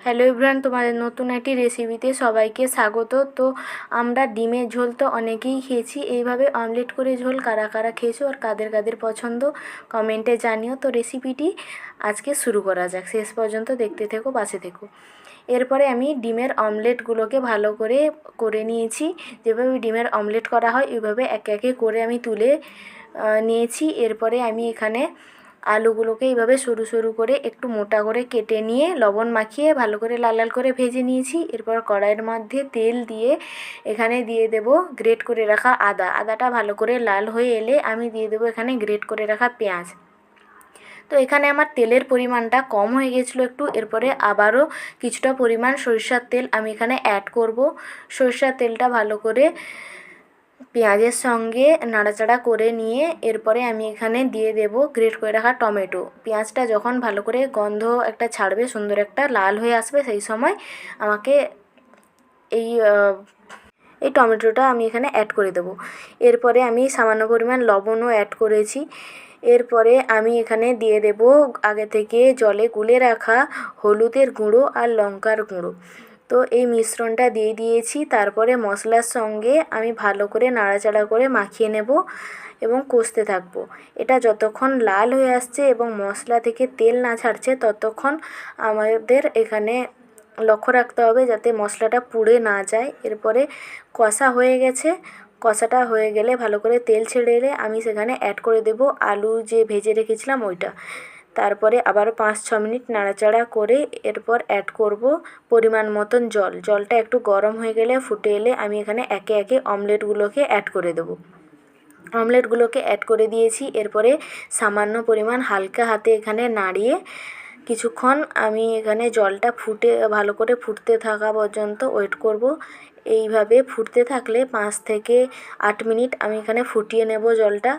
Hello everyone, তোমাদের নতুন একটি রেসিপিতে সবাইকে স্বাগত। তো আমরা ডিমের ঝোল তো অনেকেই খেয়েছি, এইভাবে অমলেট করে ঝোল কারা কারা খেয়েছো আর কাদের কাদের পছন্দ কমেন্টে জানিও। তো রেসিপিটি আজকে শুরু করা যাক, শেষ পর্যন্ত দেখতে থেকো, পাশে থেকো। এরপরে আমি ডিমের অমলেটগুলোকে ভালো করে করে নিয়েছি। যেভাবে ডিমের অমলেট করা হয় এইভাবে একে একে করে আমি তুলে নিয়েছি। এরপরে আমি এখানে আলুগুলোকে এইভাবে সরু সরু করে একটু মোটা করে কেটে নিয়ে লবণ মাখিয়ে ভালো করে লাল লাল করে ভেজে নিয়েছি। এরপর কড়াইয়ের মধ্যে তেল দিয়ে এখানে দিয়ে দেব গ্রেট করে রাখা আদাটা ভালো করে লাল হয়ে এলে আমি দিয়ে দেবো এখানে গ্রেট করে রাখা পেঁয়াজ। তো এখানে আমার তেলের পরিমাণটা কম হয়ে গেছিলো একটু। এরপরে আবারও কিছুটা পরিমাণ সরিষার তেল আমি এখানে অ্যাড করব। সরিষার তেলটা ভালো করে পেঁয়াজের সঙ্গে নাড়াচাড়া করে নিয়ে এরপরে আমি এখানে দিয়ে দেব গ্রেট করে রাখা টমেটো। পেঁয়াজটা যখন ভালো করে গন্ধ একটা ছাড়বে, সুন্দর একটা লাল হয়ে আসবে, সেই সময় আমাকে এই টমেটোটা আমি এখানে অ্যাড করে দেবো। এরপরে আমি সামান্য পরিমাণ লবণও অ্যাড করেছি। এরপরে আমি এখানে দিয়ে দেব আগে থেকে জলে গুলে রাখা হলুদের গুঁড়ো আর লঙ্কার গুঁড়ো। তো এই মিশ্রণটা দিয়ে দিয়েছি। তারপরে মশলার সঙ্গে আমি ভালো করে নাড়াচাড়া করে মাখিয়ে নেব এবং কষতে থাকবো। এটা যতক্ষণ লাল হয়ে আসছে এবং মশলা থেকে তেল না ছাড়ছে ততক্ষণ আমাদের এখানে লক্ষ্য রাখতে হবে যাতে মশলাটা পুড়ে না যায়। এরপরে কষা হয়ে গেছে, কষাটা হয়ে গেলে ভালো করে তেল ছেড়ে এলে আমি সেখানে অ্যাড করে দেব আলু যে ভেজে রেখেছিলাম ওইটা। তারপরে আবারও 5-6 মিনিট নাড়াচাড়া করে এরপর অ্যাড করব পরিমাণ মতন জল। জলটা একটু গরম হয়ে গেলে ফুটে এলে আমি এখানে একে একে অমলেটগুলোকে অ্যাড করে দেবো। অমলেটগুলোকে অ্যাড করে দিয়েছি। এরপরে সামান্য পরিমাণ হালকা হাতে এখানে নাড়িয়ে কিছুক্ষণ আমি এখানে জলটা ভালো করে ফুটতে থাকা পর্যন্ত ওয়েট করব। এইভাবে ফুটতে থাকলে 5 থেকে 8 মিনিট আমি এখানে ফুটিয়ে নেব জলটা।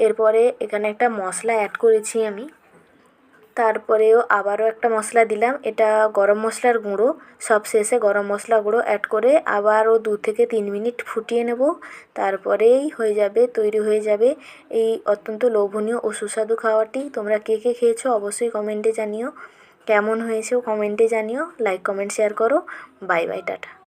এরপরে এখানে একটা মশলা অ্যাড করেছি আমি। তারপরেও আবারও একটা মশলা দিলাম, এটা গরম মশলার গুঁড়ো। সবশেষে গরম মশলা গুঁড়ো অ্যাড করে আবারও 2 থেকে 3 মিনিট ফুটিয়ে নেব। তারপরেই তৈরি হয়ে যাবে এই অত্যন্ত লোভনীয় ও সুস্বাদু খাবারটি। তোমরা কে কে খেয়েছো অবশ্যই কমেন্টে জানিও। কেমন হয়েছে কমেন্টে জানিও। লাইক কমেন্ট শেয়ার করো। Bye bye, tata.